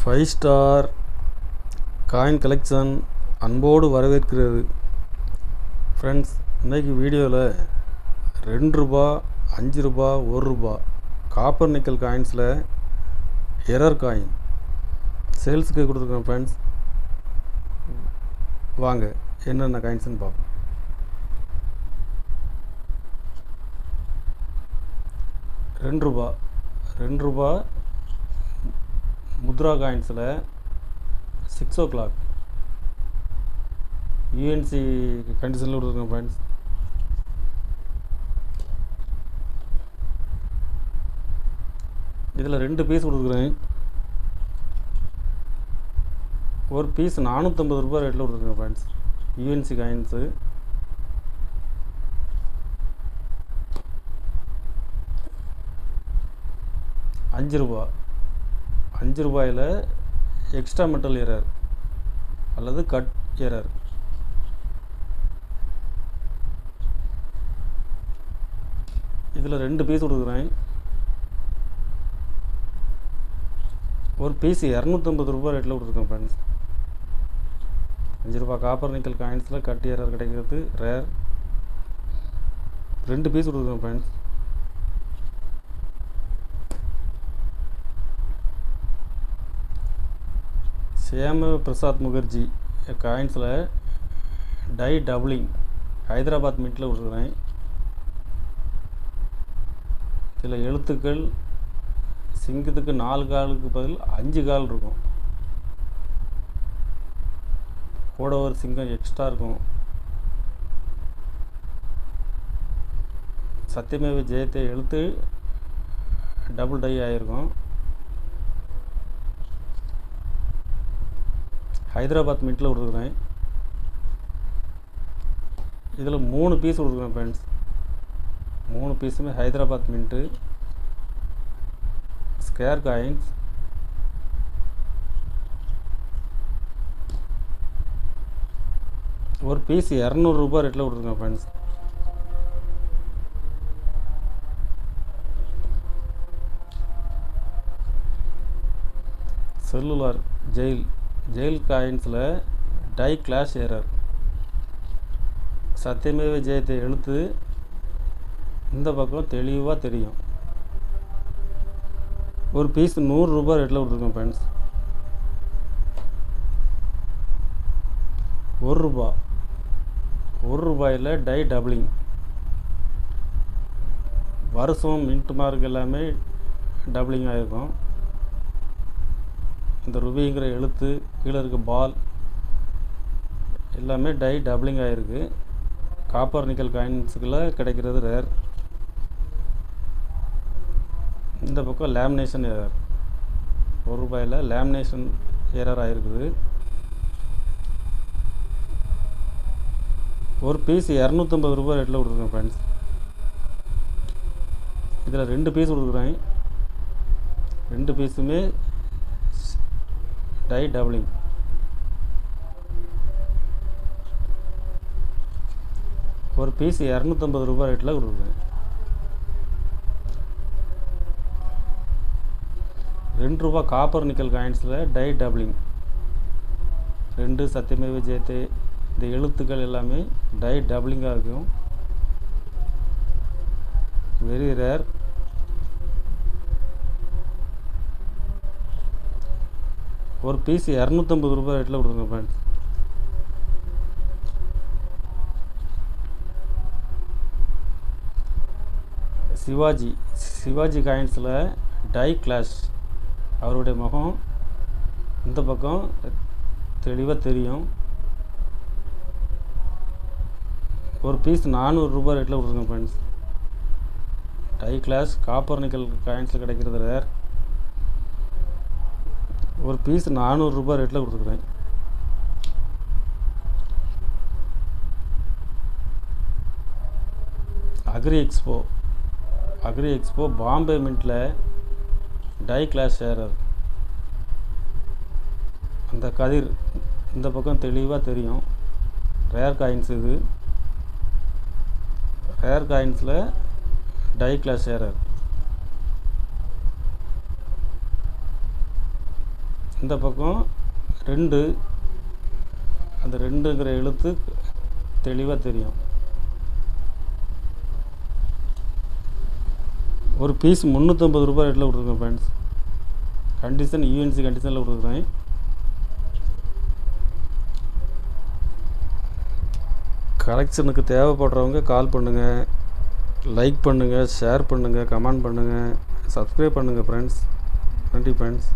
5 star coin collection அன்போடு வரவேற்கிறது. Friends, இன்றைக்கி வீடியோவில் 2 ரூபா, 5 ரூபா, 1 ரூபா காப்பர் நிக்கல் காயின்ஸில் எரர் காயின் சேல்ஸுக்கு கொடுத்துருக்கோம். ஃப்ரெண்ட்ஸ், வாங்க என்னென்ன காயின்ஸ்னு பார்ப்போம். ரெண்டு ரூபா முத்ரா காயின்ஸில் 6 o'clock யூஎன்சி கண்டிஷனில் கொடுத்துருக்கோம். ஃப்ரெண்ட்ஸ், இதில் 2 பீஸ் கொடுத்துருக்குறேன். ஒரு பீஸ் 450 ரூபா ரேட்டில் கொடுத்துருக்கேன். ஃப்ரெண்ட்ஸ், யூஎன்சி காயின்ஸு அஞ்சு ரூபாயில் எக்ஸ்ட்ரா மெட்டல் எரர் அல்லது கட் எரர். இதில் 2 பீஸ் கொடுக்குறேன். ஒரு பீஸ் 250 ரூபா ரேட்டில் கொடுத்துருக்கேன். ஃப்ரெண்ட்ஸ், 5 ரூபா காப்பர் நிக்கல் காயின்ஸில் கட் எரர் கிடைக்கிறது ரேர். 2 பீஸ் கொடுக்குறேன். ஃப்ரெண்ட்ஸ், சேம பிரசாத் முகர்ஜி காயின்ஸில் டை டபுளிங் ஹைதராபாத் மின்ட்டில் கொடுத்துருக்குறேன். இதில் எழுத்துக்கள் சிங்கத்துக்கு 4 காலுக்கு பதில் 5 கால் இருக்கும். கூட ஒரு சிங்கம் எக்ஸ்ட்ரா இருக்கும். சத்தியமேவ ஜெயத்தை எழுத்து டபுள் டை ஆகிருக்கும். ஹைதராபாத் மின்ட்டில் கொடுத்துருக்குறேன். இதில் 3 பீஸ் கொடுத்துருக்கேன். ஃப்ரெண்ட்ஸ், 3 பீஸுமே ஹைதராபாத் மின்ட்டு ஸ்கேர் காயின்ஸ். ஒரு பீஸ் 200 ரூபா ரேட்டில் கொடுத்துருக்கேன். ஃப்ரெண்ட்ஸ், செல்லுலார் ஜெயில் காயின்ஸில் டை கிளாஷ் எரர். சத்தியமேவ ஜெயத்தை எழுத்து இந்த பக்கம் தெளிவாக தெரியும். ஒரு பீஸ் 100 ரூபா ரேட்டில் கொடுத்துருக்கோம். ஃப்ரெண்ட்ஸ், 1 ரூபாயில் டை டபுளிங். வருஷம் மின்ட் மார்க் எல்லாமே டபுளிங் ஆகிருக்கும். இந்த ருபிங்கிற எழுத்து கீழே இருக்க பால் எல்லாமே டை டபுளிங் ஆகிருக்கு. காப்பர் நிக்கல் காயின்ஸுக்குள்ள கிடைக்கிறது ரேர். இந்த பக்கம் லேமினேஷன் எரர். 1 ரூபாயில் லேமினேஷன் எரர் ஆகிருக்குது. ஒரு பீஸ் 250 ரூபா ரேட்டில் கொடுத்துருக்கேன். ஃப்ரெண்ட்ஸ், இதில் 2 பீஸ் கொடுக்குறேன். 2 பீஸுமே டை டபுளிங். ஒரு பீஸ் 250 ரூபா ரேட்டில் கொடுக்குறேன். 2 ரூபா காப்பர் நிக்கல் காயின்ஸில் டை டபுளிங். 2 சத்தியமேவ ஜெயத்தை இந்த எழுத்துக்கள் எல்லாமே டை டபுளிங்காக இருக்கும். Very rare. ஒரு பீஸ் 250 ரூபா ரேட்டில் கொடுத்துருங்க. ஃப்ரெண்ட்ஸ், சிவாஜி காயின்ஸில் டை கிளாஷ். அவருடைய முகம் இந்த பக்கம் தெளிவாக தெரியும். ஒரு பீஸ் 400 ரூபா ரேட்டில் கொடுத்துருங்க. Friends, die clash copper nickel காயின்ஸில் கிடைக்கிறது ரேர். ஒரு பீஸ் 400 ரூபா ரேட்டில் கொடுத்துருக்குறேன். அக்ரி எக்ஸ்போ பாம்பே மின்ட்டில் டை கிளாஷ் எரர். அந்த கதிர் இந்த பக்கம் தெளிவாக தெரியும். Rare coins. இது ரேர் காயின்ஸில் டை கிளாஷ் எரர். இந்த பக்கம் 2, அந்த 2ங்கிற எழுத்து தெளிவாக தெரியும். ஒரு பீஸ் 350 ரூபாய் ரேட்டில் கொடுத்துருக்கேன் ஃப்ரெண்ட்ஸ். கண்டிஷன் யூஎன்சி கண்டிஷனில் கொடுத்துருக்கேன். கலெக்ஷனுக்கு தேவைப்படுறவங்க கால் பண்ணுங்கள், லைக் பண்ணுங்கள், ஷேர் பண்ணுங்கள், கமெண்ட் பண்ணுங்கள், சப்ஸ்கிரைப் பண்ணுங்கள் ஃப்ரெண்ட்ஸ். நன்றி ஃப்ரெண்ட்ஸ்.